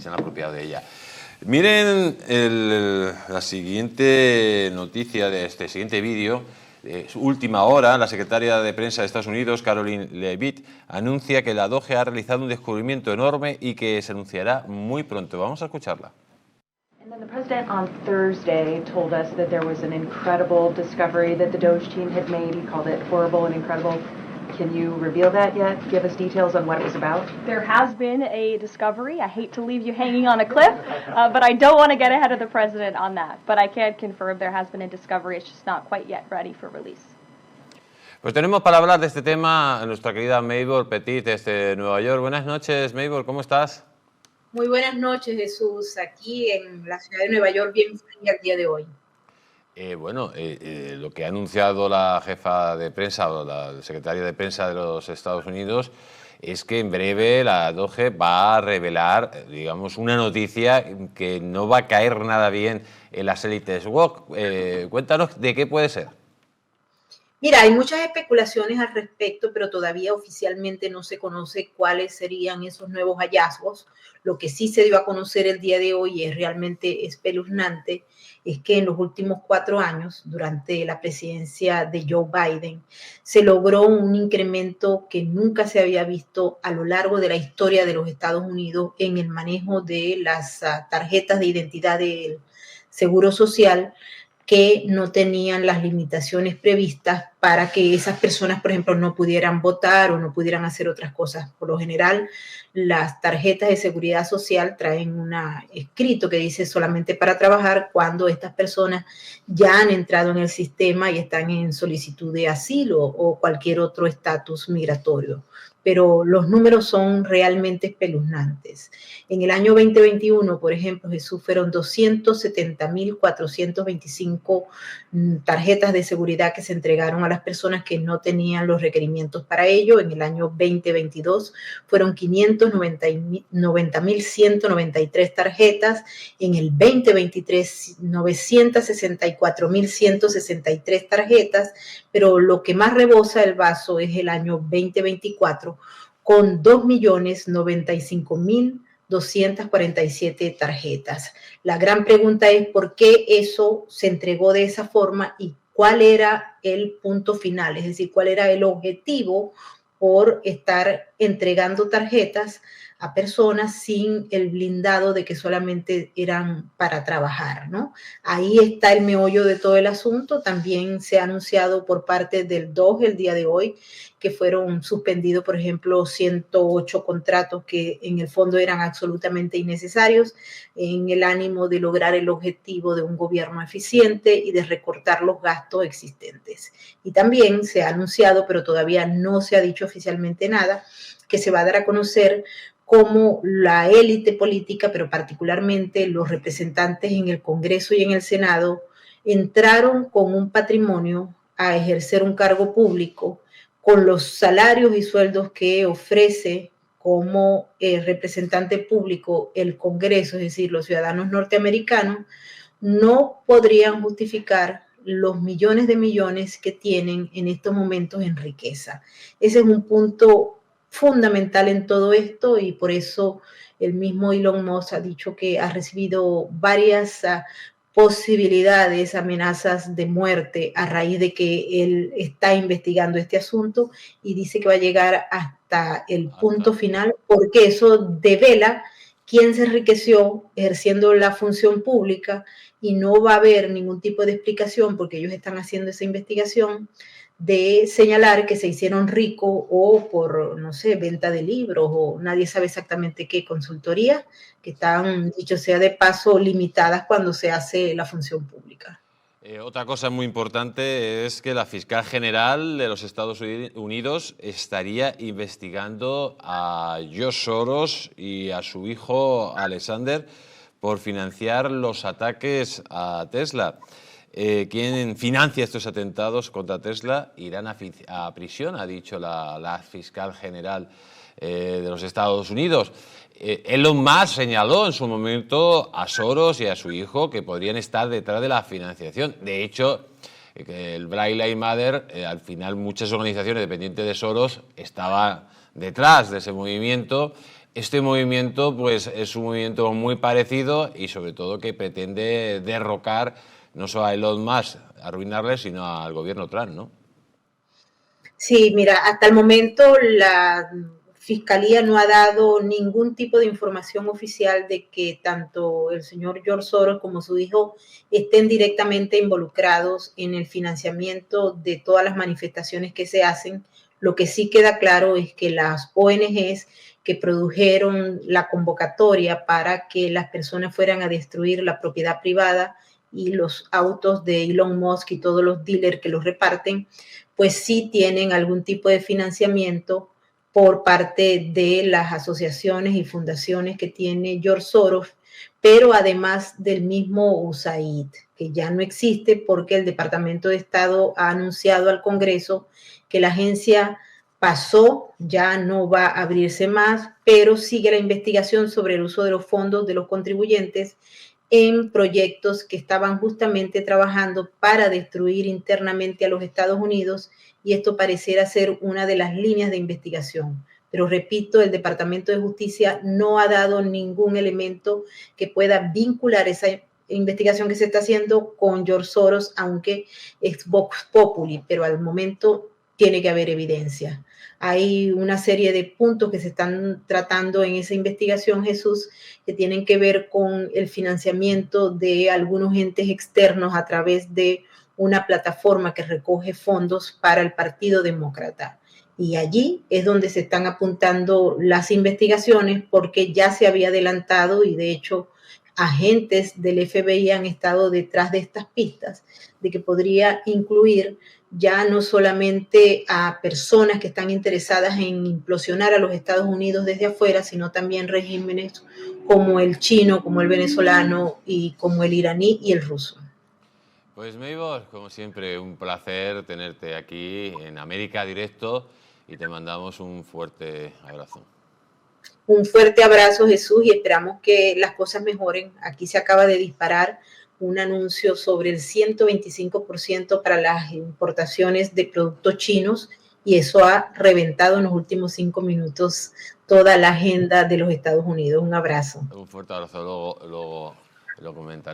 se han apropiado de ella. Miren la siguiente noticia de este siguiente vídeo. Última hora, la secretaria de prensa de Estados Unidos, Caroline Leavitt, anuncia que la DOGE ha realizado un descubrimiento enorme y que se anunciará muy pronto. Vamos a escucharla. And then the president on Thursday told us that there was an incredible discovery that the Doge team had made. He called it horrible and incredible. Can you reveal that yet? Give us details on what it was about? There has been a discovery. I hate to leave you hanging on a cliff, but I don't want to get ahead of the president on that. But I can confirm there has been a discovery. It's just not quite yet ready for release. Pues tenemos para hablar de este tema a nuestra querida Mabel Petit desde Nueva York. Buenas noches, Mabel, ¿cómo estás? Muy buenas noches, Jesús. Aquí en la ciudad de Nueva York, bien fría el día de hoy. Lo que ha anunciado la jefa de prensa o la secretaria de prensa de los Estados Unidos es que en breve la DOGE va a revelar, digamos, una noticia que no va a caer nada bien en las élites woke. Cuéntanos de qué puede ser. Mira, hay muchas especulaciones al respecto, pero todavía oficialmente no se conoce cuáles serían esos nuevos hallazgos. Lo que sí se dio a conocer el día de hoy y es realmente espeluznante, es que en los últimos 4 años, durante la presidencia de Joe Biden, se logró un incremento que nunca se había visto a lo largo de la historia de los Estados Unidos en el manejo de las tarjetas de identidad del Seguro Social, que no tenían las limitaciones previstas para que esas personas, por ejemplo, no pudieran votar o no pudieran hacer otras cosas. Por lo general, las tarjetas de seguridad social traen un escrito que dice solamente para trabajar cuando estas personas ya han entrado en el sistema y están en solicitud de asilo o cualquier otro estatus migratorio. Pero los números son realmente espeluznantes. En el año 2021, por ejemplo, Jesús, fueron 270.425 tarjetas de seguridad que se entregaron a las personas que no tenían los requerimientos para ello. En el año 2022 fueron 590.193 tarjetas. En el 2023, 964.163 tarjetas. Pero lo que más rebosa el vaso es el año 2024, con 2.095.247 tarjetas. La gran pregunta es por qué eso se entregó de esa forma y cuál era el punto final, es decir, cuál era el objetivo por estar entregando tarjetas a personas sin el blindado de que solamente eran para trabajar, ¿no? Ahí está el meollo de todo el asunto. También se ha anunciado por parte del DOGE el día de hoy que fueron suspendidos, por ejemplo, 108 contratos que en el fondo eran absolutamente innecesarios en el ánimo de lograr el objetivo de un gobierno eficiente y de recortar los gastos existentes. Y también se ha anunciado, pero todavía no se ha dicho oficialmente nada, que se va a dar a conocer cómo la élite política, pero particularmente los representantes en el Congreso y en el Senado, entraron con un patrimonio a ejercer un cargo público con los salarios y sueldos que ofrece como representante público el Congreso, es decir, los ciudadanos norteamericanos, no podrían justificar los millones de millones que tienen en estos momentos en riqueza. Ese es un punto fundamental en todo esto y por eso el mismo Elon Musk ha dicho que ha recibido varias posibilidades, amenazas de muerte a raíz de que él está investigando este asunto y dice que va a llegar hasta el punto final porque eso devela quién se enriqueció ejerciendo la función pública y no va a haber ningún tipo de explicación porque ellos están haciendo esa investigación de señalar que se hicieron ricos o por, no sé, venta de libros o nadie sabe exactamente qué consultoría, que están, dicho sea de paso, limitadas cuando se hace la función pública. Otra cosa muy importante es que la fiscal general de los Estados Unidos estaría investigando a George Soros y a su hijo Alexander por financiar los ataques a Tesla. Quien financia estos atentados contra Tesla irán a prisión, ha dicho la fiscal general de los Estados Unidos. Elon Musk señaló en su momento a Soros y a su hijo que podrían estar detrás de la financiación. De hecho, el Black Lives Matter, al final muchas organizaciones dependientes de Soros estaban detrás de ese movimiento Este movimiento pues, es un movimiento muy parecido y sobre todo que pretende derrocar no solo a Elon Musk, arruinarle, sino al gobierno Trump, ¿no? Sí, mira, hasta el momento la Fiscalía no ha dado ningún tipo de información oficial de que tanto el señor George Soros como su hijo estén directamente involucrados en el financiamiento de todas las manifestaciones que se hacen. Lo que sí queda claro es que las ONGs que produjeron la convocatoria para que las personas fueran a destruir la propiedad privada y los autos de Elon Musk y todos los dealers que los reparten, pues sí tienen algún tipo de financiamiento por parte de las asociaciones y fundaciones que tiene George Soros, pero además del mismo USAID, que ya no existe porque el Departamento de Estado ha anunciado al Congreso que la agencia pasó, ya no va a abrirse más, pero sigue la investigación sobre el uso de los fondos de los contribuyentes en proyectos que estaban justamente trabajando para destruir internamente a los Estados Unidos, y esto pareciera ser una de las líneas de investigación. Pero repito, el Departamento de Justicia no ha dado ningún elemento que pueda vincular esa investigación que se está haciendo con George Soros, aunque es Vox Populi, pero al momento tiene que haber evidencia. Hay una serie de puntos que se están tratando en esa investigación, Jesús, que tienen que ver con el financiamiento de algunos entes externos a través de una plataforma que recoge fondos para el Partido Demócrata. Y allí es donde se están apuntando las investigaciones, porque ya se había adelantado y de hecho agentes del FBI han estado detrás de estas pistas de que podría incluir ya no solamente a personas que están interesadas en implosionar a los Estados Unidos desde afuera, sino también regímenes como el chino, como el venezolano y como el iraní y el ruso. Pues Maybor, como siempre, un placer tenerte aquí en América Directo y te mandamos un fuerte abrazo. Un fuerte abrazo, Jesús, y esperamos que las cosas mejoren. Aquí se acaba de disparar un anuncio sobre el 125% para las importaciones de productos chinos, y eso ha reventado en los últimos 5 minutos toda la agenda de los Estados Unidos. Un abrazo. Un fuerte abrazo, luego lo comentaré.